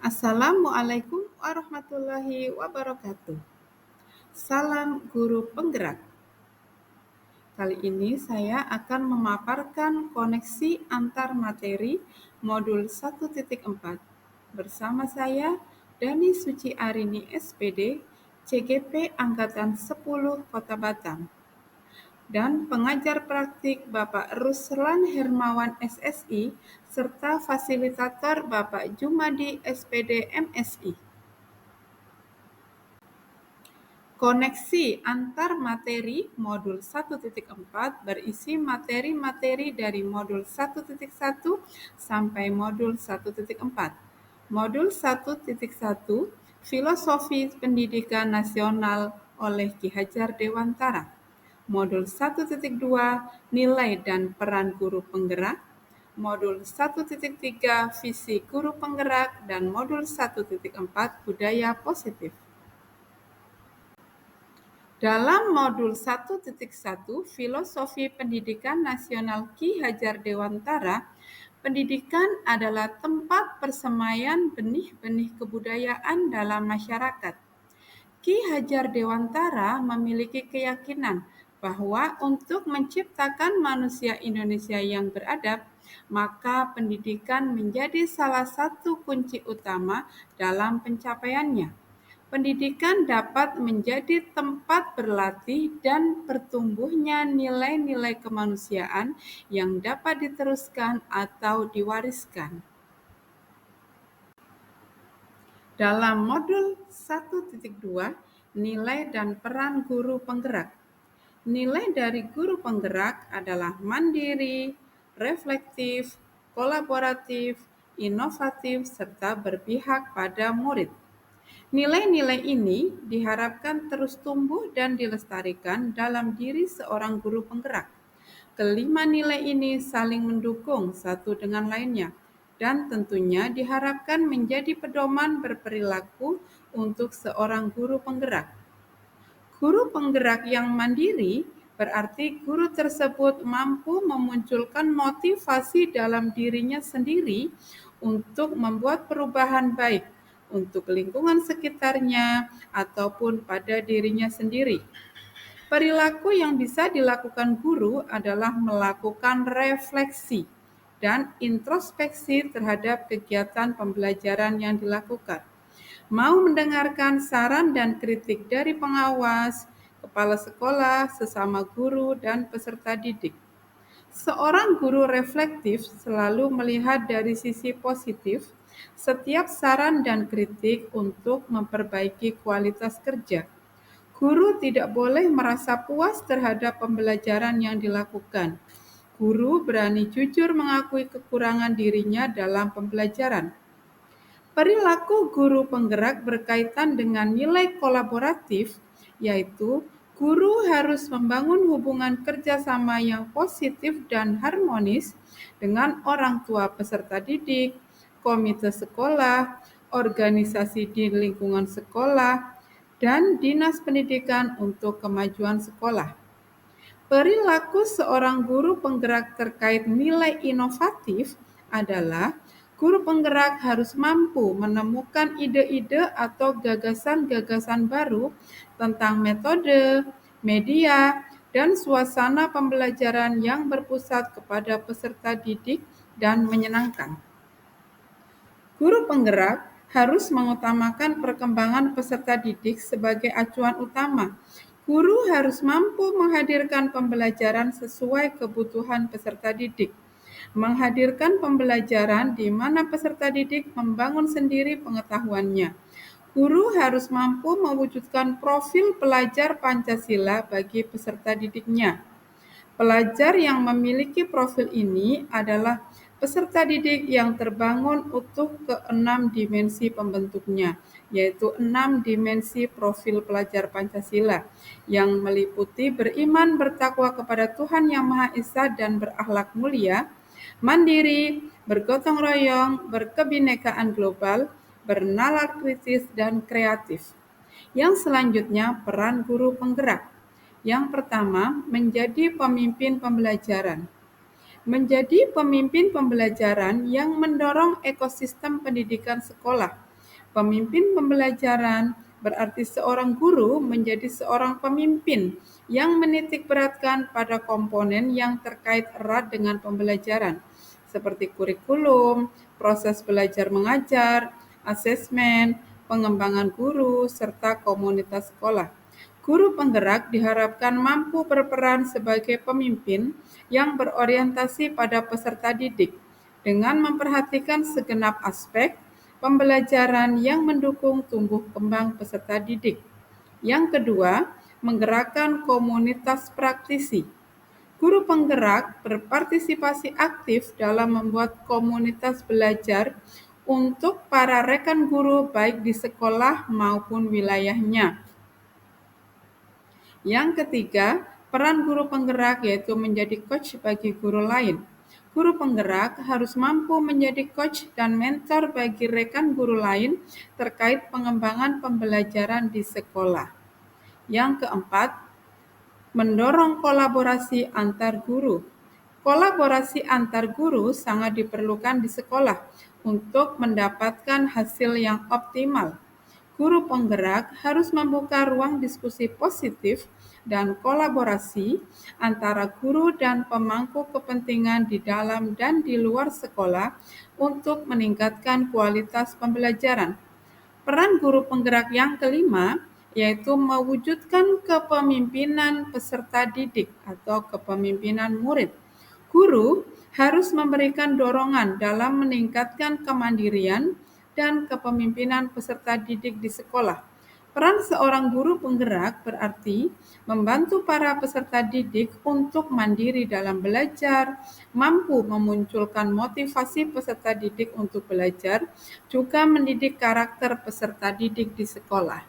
Assalamualaikum warahmatullahi wabarakatuh. Salam guru penggerak. Kali ini saya akan memaparkan koneksi antar materi modul 1.4. Bersama saya, Dani Suci Arini SPD, CGP Angkatan 10 Kota Batam. Dan pengajar praktik Bapak Ruslan Hermawan SSI, serta fasilitator Bapak Jumadi SPD MSI. Koneksi antar materi modul 1.4 berisi materi-materi dari modul 1.1 sampai modul 1.4. Modul 1.1 Filosofi Pendidikan Nasional oleh Ki Hajar Dewantara. Modul 1.2 Nilai dan Peran Guru Penggerak. Modul 1.3 Visi Guru Penggerak dan modul 1.4 Budaya Positif. Dalam modul 1.1 Filosofi Pendidikan Nasional Ki Hajar Dewantara, pendidikan adalah tempat persemaian benih-benih kebudayaan dalam masyarakat. Ki Hajar Dewantara memiliki keyakinan bahwa untuk menciptakan manusia Indonesia yang beradab, maka pendidikan menjadi salah satu kunci utama dalam pencapaiannya. Pendidikan dapat menjadi tempat berlatih dan bertumbuhnya nilai-nilai kemanusiaan yang dapat diteruskan atau diwariskan. Dalam modul 1.2, Nilai dan Peran Guru Penggerak. Nilai dari guru penggerak adalah mandiri, reflektif, kolaboratif, inovatif, serta berpihak pada murid. Nilai-nilai ini diharapkan terus tumbuh dan dilestarikan dalam diri seorang guru penggerak. Kelima nilai ini saling mendukung satu dengan lainnya dan tentunya diharapkan menjadi pedoman berperilaku untuk seorang guru penggerak. Guru penggerak yang mandiri berarti guru tersebut mampu memunculkan motivasi dalam dirinya sendiri untuk membuat perubahan baik untuk lingkungan sekitarnya ataupun pada dirinya sendiri. Perilaku yang bisa dilakukan guru adalah melakukan refleksi dan introspeksi terhadap kegiatan pembelajaran yang dilakukan. Mau mendengarkan saran dan kritik dari pengawas, kepala sekolah, sesama guru, dan peserta didik. Seorang guru reflektif selalu melihat dari sisi positif setiap saran dan kritik untuk memperbaiki kualitas kerja. Guru tidak boleh merasa puas terhadap pembelajaran yang dilakukan. Guru berani jujur mengakui kekurangan dirinya dalam pembelajaran. Perilaku guru penggerak berkaitan dengan nilai kolaboratif, yaitu guru harus membangun hubungan kerjasama yang positif dan harmonis dengan orang tua peserta didik, komite sekolah, organisasi di lingkungan sekolah, dan dinas pendidikan untuk kemajuan sekolah. Perilaku seorang guru penggerak terkait nilai inovatif adalah guru penggerak harus mampu menemukan ide-ide atau gagasan-gagasan baru tentang metode, media, dan suasana pembelajaran yang berpusat kepada peserta didik dan menyenangkan. Guru penggerak harus mengutamakan perkembangan peserta didik sebagai acuan utama. Guru harus mampu menghadirkan pembelajaran sesuai kebutuhan peserta didik. Menghadirkan pembelajaran di mana peserta didik membangun sendiri pengetahuannya. Guru harus mampu mewujudkan profil pelajar Pancasila bagi peserta didiknya. Pelajar yang memiliki profil ini adalah peserta didik yang terbangun utuh ke 6 dimensi pembentuknya, yaitu 6 dimensi profil pelajar Pancasila, yang meliputi beriman bertakwa kepada Tuhan Yang Maha Esa dan berakhlak mulia, mandiri, bergotong royong, berkebinekaan global, bernalar kritis, dan kreatif. Yang selanjutnya, peran guru penggerak. Yang pertama, menjadi pemimpin pembelajaran. Menjadi pemimpin pembelajaran yang mendorong ekosistem pendidikan sekolah. Pemimpin pembelajaran berarti seorang guru menjadi seorang pemimpin yang menitik beratkan pada komponen yang terkait erat dengan pembelajaran, seperti kurikulum, proses belajar mengajar, asesmen, pengembangan guru, serta komunitas sekolah. Guru penggerak diharapkan mampu berperan sebagai pemimpin yang berorientasi pada peserta didik dengan memperhatikan segenap aspek pembelajaran yang mendukung tumbuh kembang peserta didik. Yang kedua, menggerakkan komunitas praktisi. Guru penggerak berpartisipasi aktif dalam membuat komunitas belajar untuk para rekan guru baik di sekolah maupun wilayahnya. Yang ketiga, peran guru penggerak yaitu menjadi coach bagi guru lain. Guru penggerak harus mampu menjadi coach dan mentor bagi rekan guru lain terkait pengembangan pembelajaran di sekolah. Yang keempat, mendorong kolaborasi antar guru. Kolaborasi antar guru sangat diperlukan di sekolah untuk mendapatkan hasil yang optimal. Guru penggerak harus membuka ruang diskusi positif dan kolaborasi antara guru dan pemangku kepentingan di dalam dan di luar sekolah untuk meningkatkan kualitas pembelajaran. Peran guru penggerak yang kelima yaitu mewujudkan kepemimpinan peserta didik atau kepemimpinan murid. Guru harus memberikan dorongan dalam meningkatkan kemandirian dan kepemimpinan peserta didik di sekolah. Peran seorang guru penggerak berarti membantu para peserta didik untuk mandiri dalam belajar, mampu memunculkan motivasi peserta didik untuk belajar, juga mendidik karakter peserta didik di sekolah.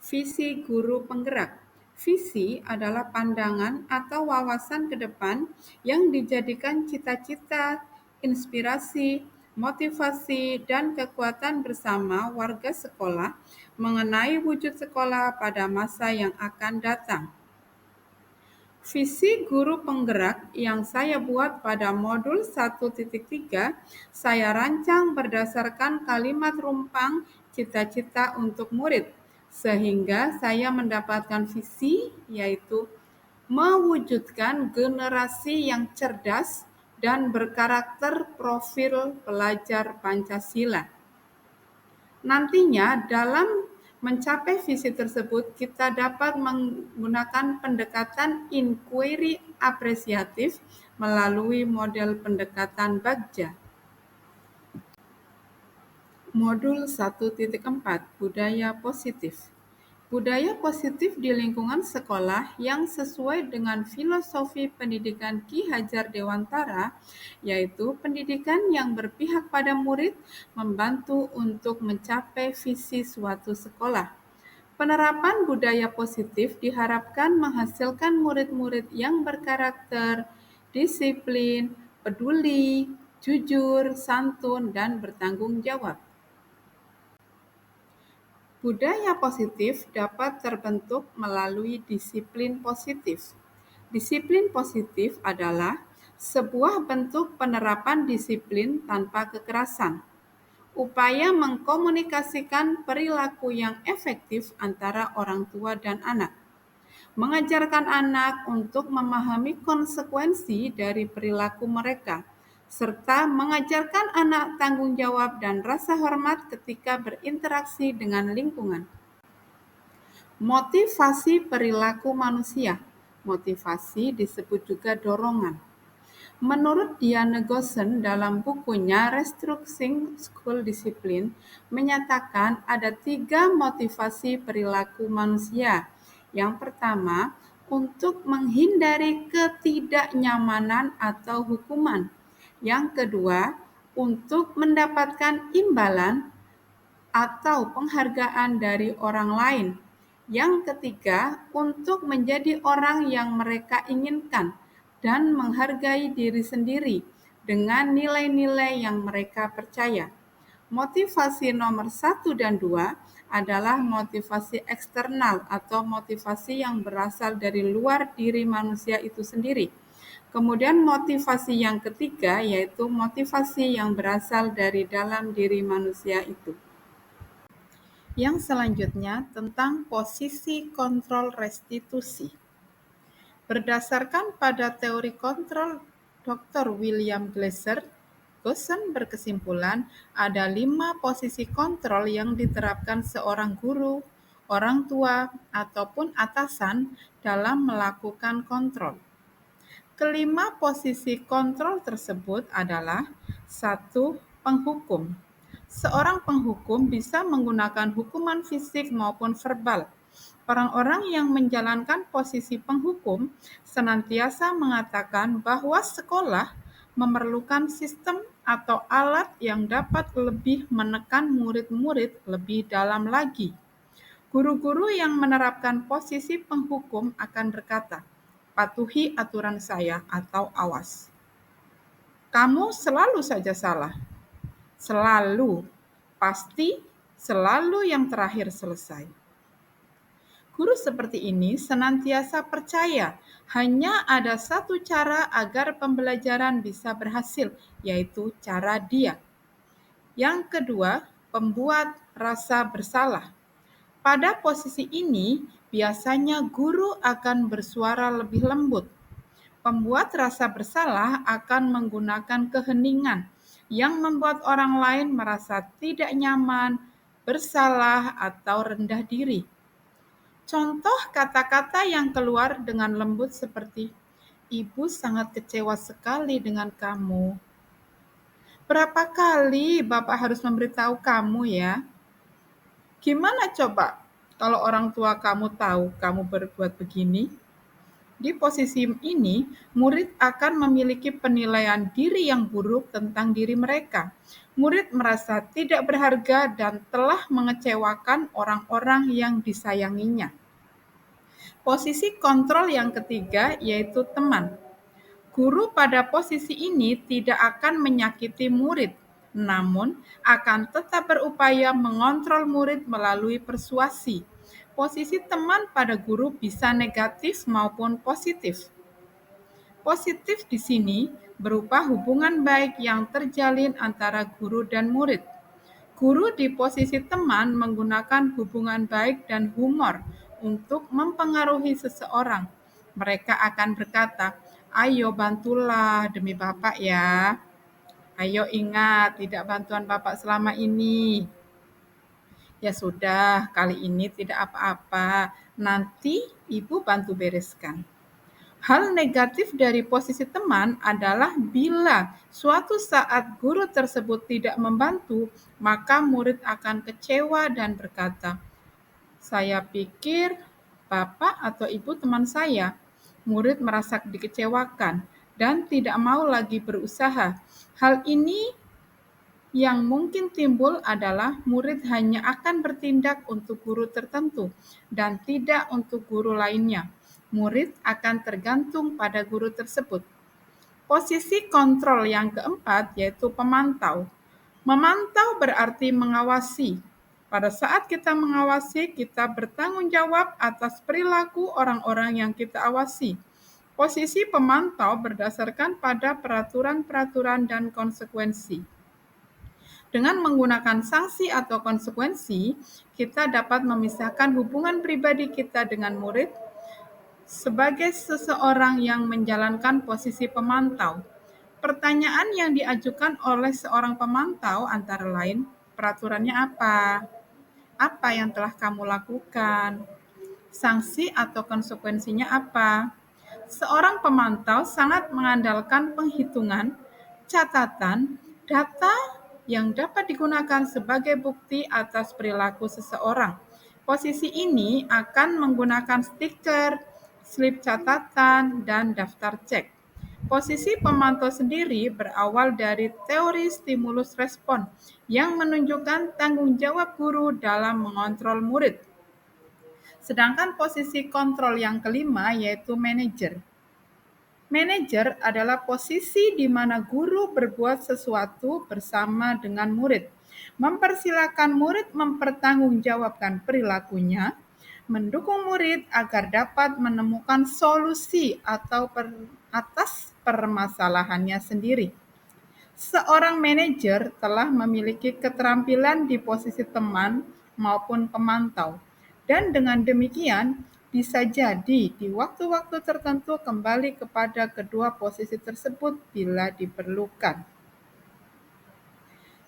Visi guru penggerak. Visi adalah pandangan atau wawasan ke depan yang dijadikan cita-cita, inspirasi, motivasi, dan kekuatan bersama warga sekolah mengenai wujud sekolah pada masa yang akan datang. Visi guru penggerak yang saya buat pada modul 1.3 saya rancang berdasarkan kalimat rumpang cita-cita untuk murid, sehingga saya mendapatkan visi yaitu mewujudkan generasi yang cerdas dan berkarakter profil pelajar Pancasila. Nantinya dalam mencapai visi tersebut, kita dapat menggunakan pendekatan inquiry apresiatif melalui model pendekatan Bagja. Modul 1.4 Budaya Positif. Budaya positif di lingkungan sekolah yang sesuai dengan filosofi pendidikan Ki Hajar Dewantara, yaitu pendidikan yang berpihak pada murid, membantu untuk mencapai visi suatu sekolah. Penerapan budaya positif diharapkan menghasilkan murid-murid yang berkarakter, disiplin, peduli, jujur, santun, dan bertanggung jawab. Budaya positif dapat terbentuk melalui disiplin positif. Disiplin positif adalah sebuah bentuk penerapan disiplin tanpa kekerasan. Upaya mengkomunikasikan perilaku yang efektif antara orang tua dan anak. Mengajarkan anak untuk memahami konsekuensi dari perilaku mereka, serta mengajarkan anak tanggung jawab dan rasa hormat ketika berinteraksi dengan lingkungan. Motivasi perilaku manusia. Motivasi disebut juga dorongan. Menurut Diane Gossen dalam bukunya Restructuring School Discipline, menyatakan ada 3 motivasi perilaku manusia. Yang pertama, untuk menghindari ketidaknyamanan atau hukuman. Yang kedua, untuk mendapatkan imbalan atau penghargaan dari orang lain. Yang ketiga, untuk menjadi orang yang mereka inginkan dan menghargai diri sendiri dengan nilai-nilai yang mereka percaya. Motivasi nomor 1 dan 2 adalah motivasi eksternal atau motivasi yang berasal dari luar diri manusia itu sendiri. Kemudian motivasi yang ketiga yaitu motivasi yang berasal dari dalam diri manusia itu. Yang selanjutnya tentang posisi kontrol restitusi. Berdasarkan pada teori kontrol Dr. William Glasser, Gosson berkesimpulan ada 5 posisi kontrol yang diterapkan seorang guru, orang tua, ataupun atasan dalam melakukan kontrol. Kelima posisi kontrol tersebut adalah 1. Penghukum. Seorang penghukum bisa menggunakan hukuman fisik maupun verbal. Orang-orang yang menjalankan posisi penghukum senantiasa mengatakan bahwa sekolah memerlukan sistem atau alat yang dapat lebih menekan murid-murid lebih dalam lagi. Guru-guru yang menerapkan posisi penghukum akan berkata, "Patuhi aturan saya," atau "Awas. Kamu selalu saja salah." Selalu, pasti, selalu yang terakhir selesai. Guru seperti ini senantiasa percaya hanya ada satu cara agar pembelajaran bisa berhasil, yaitu cara dia. Yang kedua, pembuat rasa bersalah. Pada posisi ini, biasanya guru akan bersuara lebih lembut. Pembuat rasa bersalah akan menggunakan keheningan yang membuat orang lain merasa tidak nyaman, bersalah, atau rendah diri. Contoh kata-kata yang keluar dengan lembut seperti, "Ibu sangat kecewa sekali dengan kamu. Berapa kali Bapak harus memberitahu kamu ya? Gimana coba kalau orang tua kamu tahu kamu berbuat begini?" Di posisi ini, murid akan memiliki penilaian diri yang buruk tentang diri mereka. Murid merasa tidak berharga dan telah mengecewakan orang-orang yang disayanginya. Posisi kontrol yang ketiga yaitu teman. Guru pada posisi ini tidak akan menyakiti murid, namun akan tetap berupaya mengontrol murid melalui persuasi. Posisi teman pada guru bisa negatif maupun positif. Positif di sini berupa hubungan baik yang terjalin antara guru dan murid. Guru di posisi teman menggunakan hubungan baik dan humor untuk mempengaruhi seseorang. Mereka akan berkata, "Ayo bantulah demi Bapak ya. Ayo ingat tidak bantuan Bapak selama ini. Ya sudah, kali ini tidak apa-apa. Nanti Ibu bantu bereskan." Hal negatif dari posisi teman adalah bila suatu saat guru tersebut tidak membantu, maka murid akan kecewa dan berkata, "Saya pikir Bapak atau Ibu teman saya." Murid merasa dikecewakan dan tidak mau lagi berusaha. Hal ini yang mungkin timbul adalah murid hanya akan bertindak untuk guru tertentu dan tidak untuk guru lainnya. Murid akan tergantung pada guru tersebut. Posisi kontrol yang keempat yaitu pemantau. Memantau berarti mengawasi. Pada saat kita mengawasi, kita bertanggung jawab atas perilaku orang-orang yang kita awasi. Posisi pemantau berdasarkan pada peraturan-peraturan dan konsekuensi. Dengan menggunakan sanksi atau konsekuensi, kita dapat memisahkan hubungan pribadi kita dengan murid sebagai seseorang yang menjalankan posisi pemantau. Pertanyaan yang diajukan oleh seorang pemantau antara lain, peraturannya apa? Apa yang telah kamu lakukan? Sanksi atau konsekuensinya apa? Seorang pemantau sangat mengandalkan penghitungan, catatan, data yang dapat digunakan sebagai bukti atas perilaku seseorang. Posisi ini akan menggunakan stiker, slip catatan, dan daftar cek. Posisi pemantau sendiri berawal dari teori stimulus respon yang menunjukkan tanggung jawab guru dalam mengontrol murid. Sedangkan posisi kontrol yang kelima yaitu manajer. Manajer adalah posisi di mana guru berbuat sesuatu bersama dengan murid, mempersilakan murid mempertanggungjawabkan perilakunya, mendukung murid agar dapat menemukan solusi atas permasalahannya sendiri. Seorang manajer telah memiliki keterampilan di posisi teman maupun pemantau, dan dengan demikian bisa jadi di waktu-waktu tertentu kembali kepada kedua posisi tersebut bila diperlukan.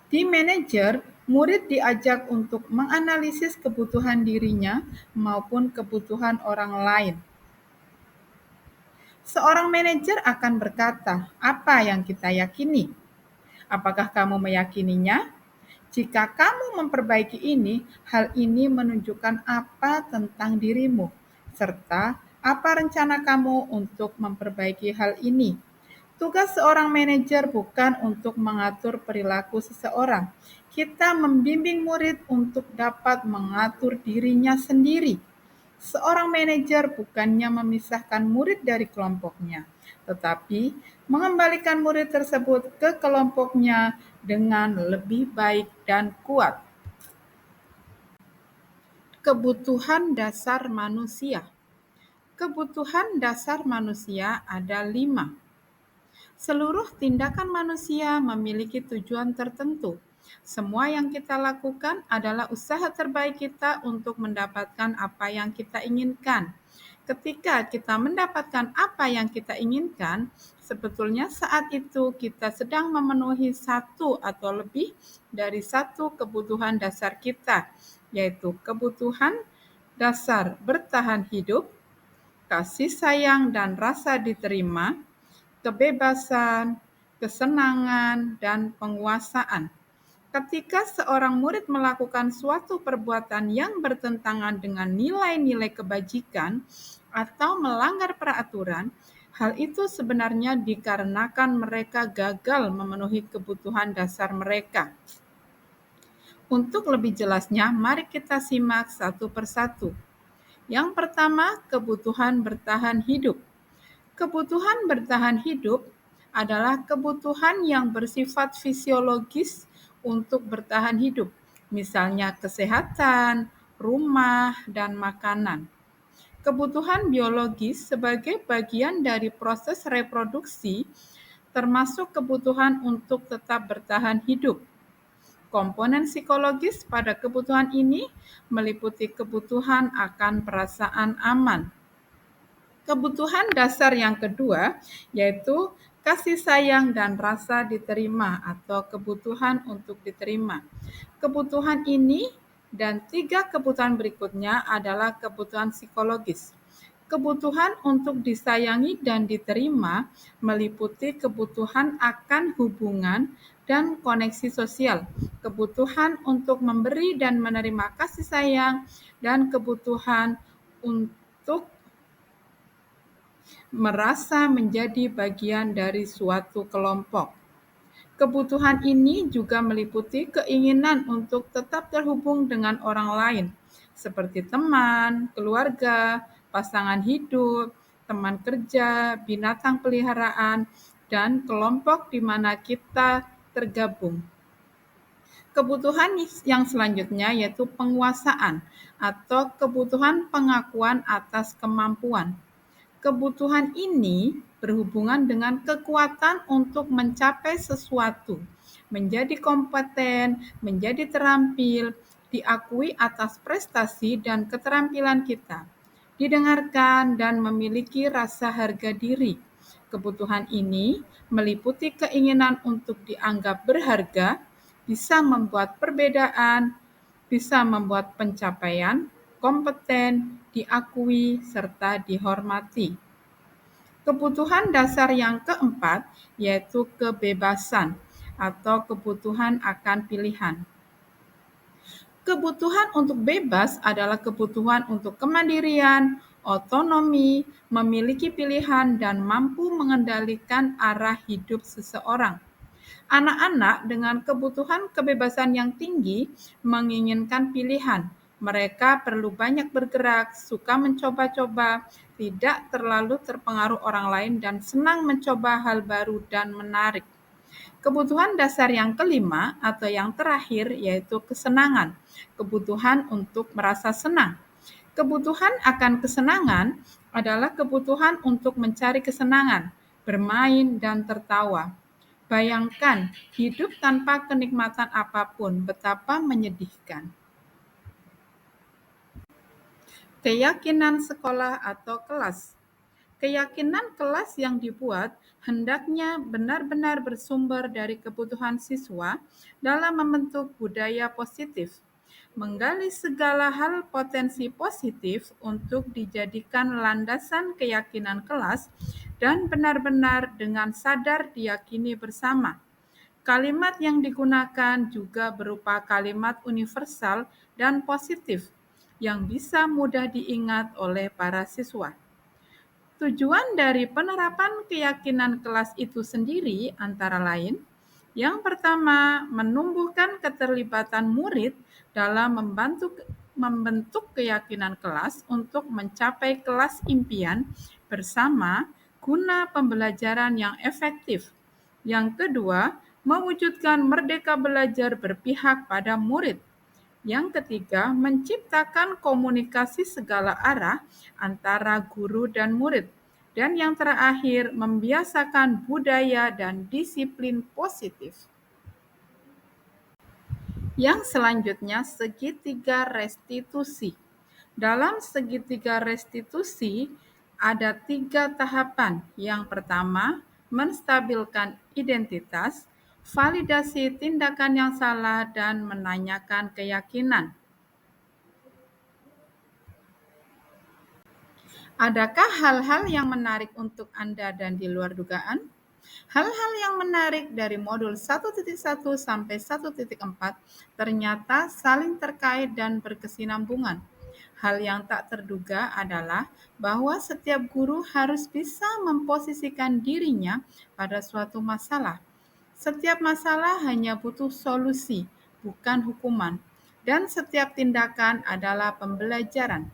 Di manajer, murid diajak untuk menganalisis kebutuhan dirinya maupun kebutuhan orang lain. Seorang manajer akan berkata, "Apa yang kita yakini? Apakah kamu meyakininya? Jika kamu memperbaiki ini, hal ini menunjukkan apa tentang dirimu, serta apa rencana kamu untuk memperbaiki hal ini." Tugas seorang manajer bukan untuk mengatur perilaku seseorang. Kita membimbing murid untuk dapat mengatur dirinya sendiri. Seorang manajer bukannya memisahkan murid dari kelompoknya, tetapi mengembalikan murid tersebut ke kelompoknya dengan lebih baik dan kuat. Kebutuhan dasar manusia. Kebutuhan dasar manusia ada 5. Seluruh tindakan manusia memiliki tujuan tertentu. Semua yang kita lakukan adalah usaha terbaik kita untuk mendapatkan apa yang kita inginkan. Ketika kita mendapatkan apa yang kita inginkan, sebetulnya saat itu kita sedang memenuhi satu atau lebih dari satu kebutuhan dasar kita, yaitu kebutuhan dasar bertahan hidup, kasih sayang dan rasa diterima, kebebasan, kesenangan, dan penguasaan. Ketika seorang murid melakukan suatu perbuatan yang bertentangan dengan nilai-nilai kebajikan atau melanggar peraturan, hal itu sebenarnya dikarenakan mereka gagal memenuhi kebutuhan dasar mereka. Untuk lebih jelasnya, mari kita simak satu persatu. Yang pertama, kebutuhan bertahan hidup. Kebutuhan bertahan hidup adalah kebutuhan yang bersifat fisiologis untuk bertahan hidup, misalnya kesehatan, rumah, dan makanan. Kebutuhan biologis sebagai bagian dari proses reproduksi, termasuk kebutuhan untuk tetap bertahan hidup. Komponen psikologis pada kebutuhan ini meliputi kebutuhan akan perasaan aman. Kebutuhan dasar yang kedua yaitu kasih sayang dan rasa diterima atau kebutuhan untuk diterima. Kebutuhan ini dan 3 kebutuhan berikutnya adalah kebutuhan psikologis. Kebutuhan untuk disayangi dan diterima meliputi kebutuhan akan hubungan dan koneksi sosial, kebutuhan untuk memberi dan menerima kasih sayang, dan kebutuhan untuk merasa menjadi bagian dari suatu kelompok. Kebutuhan ini juga meliputi keinginan untuk tetap terhubung dengan orang lain, seperti teman, keluarga, pasangan hidup, teman kerja, binatang peliharaan, dan kelompok di mana kita tergabung. Kebutuhan yang selanjutnya yaitu penguasaan atau kebutuhan pengakuan atas kemampuan. Kebutuhan ini berhubungan dengan kekuatan untuk mencapai sesuatu, menjadi kompeten, menjadi terampil, diakui atas prestasi dan keterampilan kita, didengarkan dan memiliki rasa harga diri. Kebutuhan ini meliputi keinginan untuk dianggap berharga, bisa membuat perbedaan, bisa membuat pencapaian, kompeten, diakui, serta dihormati. Kebutuhan dasar yang keempat yaitu kebebasan atau kebutuhan akan pilihan. Kebutuhan untuk bebas adalah kebutuhan untuk kemandirian, otonomi, memiliki pilihan, dan mampu mengendalikan arah hidup seseorang. Anak-anak dengan kebutuhan kebebasan yang tinggi menginginkan pilihan. Mereka perlu banyak bergerak, suka mencoba-coba, tidak terlalu terpengaruh orang lain, dan senang mencoba hal baru dan menarik. Kebutuhan dasar yang kelima atau yang terakhir yaitu kesenangan, kebutuhan untuk merasa senang. Kebutuhan akan kesenangan adalah kebutuhan untuk mencari kesenangan, bermain, dan tertawa. Bayangkan hidup tanpa kenikmatan apapun, betapa menyedihkan. Keyakinan sekolah atau kelas. Keyakinan kelas yang dibuat hendaknya benar-benar bersumber dari kebutuhan siswa dalam membentuk budaya positif, menggali segala hal potensi positif untuk dijadikan landasan keyakinan kelas dan benar-benar dengan sadar diyakini bersama. Kalimat yang digunakan juga berupa kalimat universal dan positif yang bisa mudah diingat oleh para siswa. Tujuan dari penerapan keyakinan kelas itu sendiri antara lain, yang pertama, menumbuhkan keterlibatan murid dalam membentuk keyakinan kelas untuk mencapai kelas impian bersama guna pembelajaran yang efektif. Yang kedua, mewujudkan merdeka belajar berpihak pada murid. Yang ketiga, menciptakan komunikasi segala arah antara guru dan murid. Dan yang terakhir, membiasakan budaya dan disiplin positif. Yang selanjutnya, segitiga restitusi. Dalam segitiga restitusi, ada 3 tahapan. Yang pertama, menstabilkan identitas, validasi tindakan yang salah, dan menanyakan keyakinan. Adakah hal-hal yang menarik untuk Anda dan di luar dugaan? Hal-hal yang menarik dari modul 1.1 sampai 1.4 ternyata saling terkait dan berkesinambungan. Hal yang tak terduga adalah bahwa setiap guru harus bisa memposisikan dirinya pada suatu masalah. Setiap masalah hanya butuh solusi, bukan hukuman. Dan setiap tindakan adalah pembelajaran.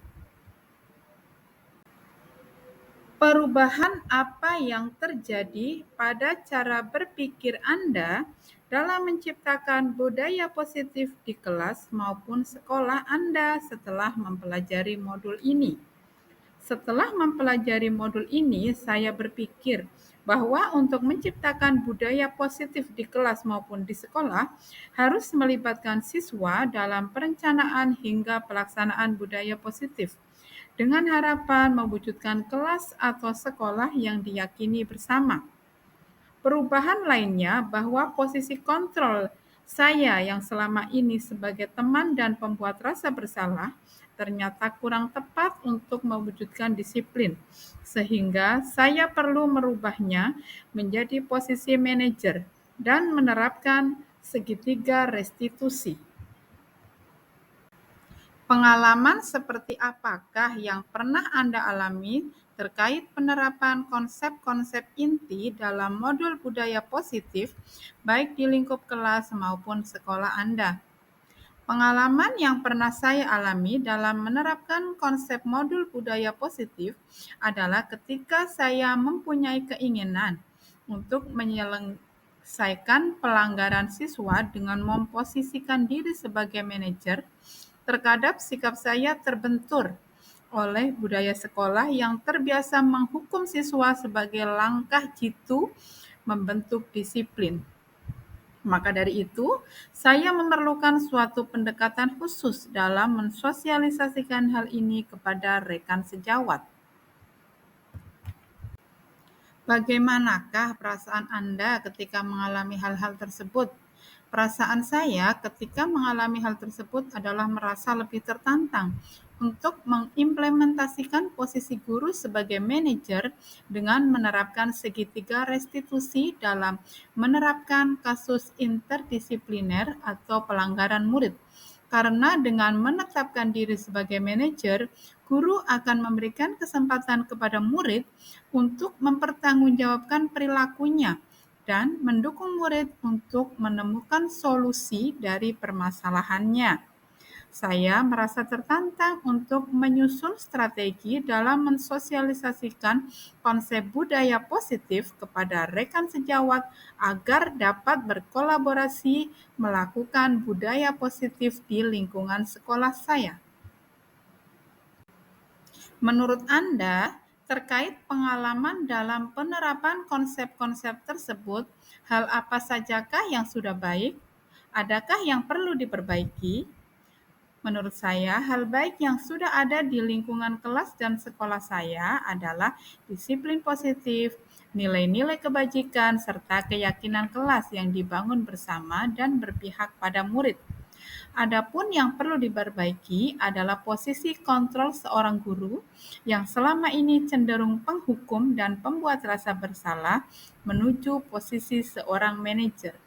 Perubahan apa yang terjadi pada cara berpikir Anda dalam menciptakan budaya positif di kelas maupun sekolah Anda setelah mempelajari modul ini? Setelah mempelajari modul ini, saya berpikir bahwa untuk menciptakan budaya positif di kelas maupun di sekolah harus melibatkan siswa dalam perencanaan hingga pelaksanaan budaya positif dengan harapan mewujudkan kelas atau sekolah yang diyakini bersama. Perubahan lainnya bahwa posisi kontrol saya yang selama ini sebagai teman dan pembuat rasa bersalah ternyata kurang tepat untuk mewujudkan disiplin, sehingga saya perlu merubahnya menjadi posisi manajer dan menerapkan segitiga restitusi. Pengalaman seperti apakah yang pernah Anda alami terkait penerapan konsep-konsep inti dalam modul budaya positif, baik di lingkup kelas maupun sekolah Anda? Pengalaman yang pernah saya alami dalam menerapkan konsep modul budaya positif adalah ketika saya mempunyai keinginan untuk menyelesaikan pelanggaran siswa dengan memposisikan diri sebagai manajer. Terkadang sikap saya terbentur oleh budaya sekolah yang terbiasa menghukum siswa sebagai langkah jitu membentuk disiplin. Maka dari itu, saya memerlukan suatu pendekatan khusus dalam mensosialisasikan hal ini kepada rekan sejawat. Bagaimanakah perasaan Anda ketika mengalami hal-hal tersebut? Perasaan saya ketika mengalami hal tersebut adalah merasa lebih tertantang untuk mengimplementasikan posisi guru sebagai manajer dengan menerapkan segitiga restitusi dalam menerapkan kasus interdisipliner atau pelanggaran murid. Karena dengan menetapkan diri sebagai manajer, guru akan memberikan kesempatan kepada murid untuk mempertanggungjawabkan perilakunya dan mendukung murid untuk menemukan solusi dari permasalahannya. Saya merasa tertantang untuk menyusun strategi dalam mensosialisasikan konsep budaya positif kepada rekan sejawat agar dapat berkolaborasi melakukan budaya positif di lingkungan sekolah saya. Menurut Anda, Terkait pengalaman dalam penerapan konsep-konsep tersebut, hal apa sajakah yang sudah baik? Adakah yang perlu diperbaiki? Menurut saya, hal baik yang sudah ada di lingkungan kelas dan sekolah saya adalah disiplin positif, nilai-nilai kebajikan, serta keyakinan kelas yang dibangun bersama dan berpihak pada murid. Adapun yang perlu diperbaiki adalah posisi kontrol seorang guru yang selama ini cenderung penghukum dan pembuat rasa bersalah menuju posisi seorang manajer.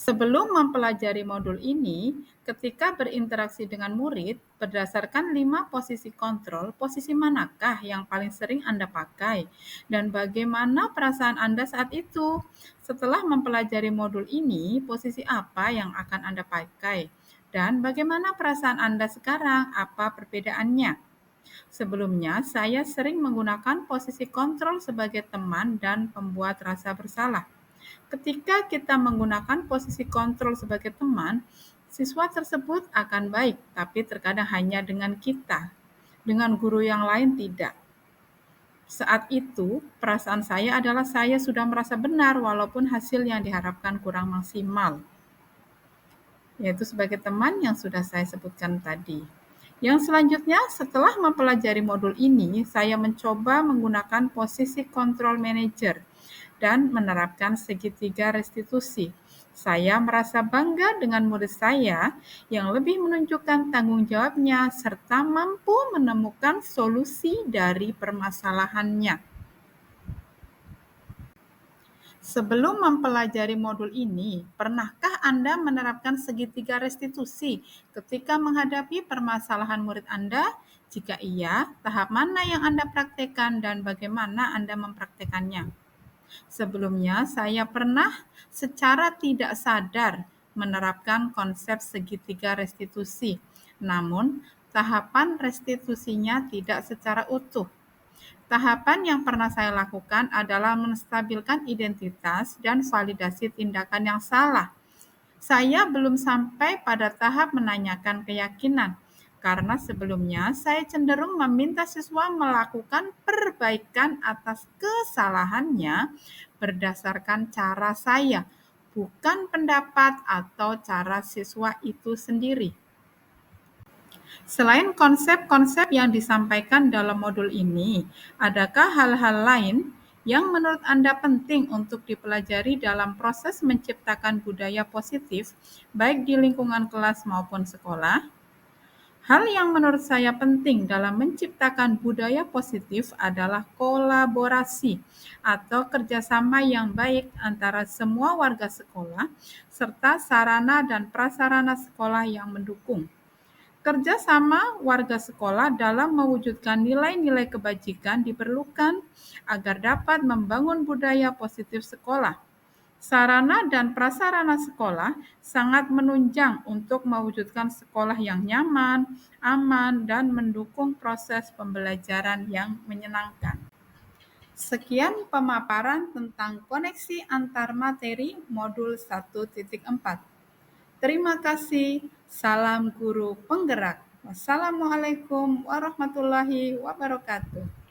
Sebelum mempelajari modul ini, ketika berinteraksi dengan murid, berdasarkan 5 posisi kontrol, posisi manakah yang paling sering Anda pakai? Dan bagaimana perasaan Anda saat itu? Setelah mempelajari modul ini, posisi apa yang akan Anda pakai? Dan bagaimana perasaan Anda sekarang? Apa perbedaannya? Sebelumnya, saya sering menggunakan posisi kontrol sebagai teman dan pembuat rasa bersalah. Ketika kita menggunakan posisi kontrol sebagai teman, siswa tersebut akan baik, tapi terkadang hanya dengan kita. Dengan guru yang lain tidak. Saat itu, perasaan saya adalah saya sudah merasa benar walaupun hasil yang diharapkan kurang maksimal, yaitu sebagai teman yang sudah saya sebutkan tadi. Yang selanjutnya, setelah mempelajari modul ini, saya mencoba menggunakan posisi control manager dan menerapkan segitiga restitusi. Saya merasa bangga dengan murid saya yang lebih menunjukkan tanggung jawabnya serta mampu menemukan solusi dari permasalahannya. Sebelum mempelajari modul ini, pernahkah Anda menerapkan segitiga restitusi ketika menghadapi permasalahan murid Anda? Jika iya, tahap mana yang Anda praktekkan dan bagaimana Anda mempraktekannya? Sebelumnya, saya pernah secara tidak sadar menerapkan konsep segitiga restitusi, namun tahapan restitusinya tidak secara utuh. Tahapan yang pernah saya lakukan adalah menstabilkan identitas dan validasi tindakan yang salah. Saya belum sampai pada tahap menanyakan keyakinan, karena sebelumnya saya cenderung meminta siswa melakukan perbaikan atas kesalahannya berdasarkan cara saya, bukan pendapat atau cara siswa itu sendiri. Selain konsep-konsep yang disampaikan dalam modul ini, adakah hal-hal lain yang menurut Anda penting untuk dipelajari dalam proses menciptakan budaya positif, baik di lingkungan kelas maupun sekolah? Hal yang menurut saya penting dalam menciptakan budaya positif adalah kolaborasi atau kerjasama yang baik antara semua warga sekolah, serta sarana dan prasarana sekolah yang mendukung. Kerja sama warga sekolah dalam mewujudkan nilai-nilai kebajikan diperlukan agar dapat membangun budaya positif sekolah. Sarana dan prasarana sekolah sangat menunjang untuk mewujudkan sekolah yang nyaman, aman, dan mendukung proses pembelajaran yang menyenangkan. Sekian pemaparan tentang koneksi antar materi modul 1.4. Terima kasih. Salam guru penggerak. Wassalamualaikum warahmatullahi wabarakatuh.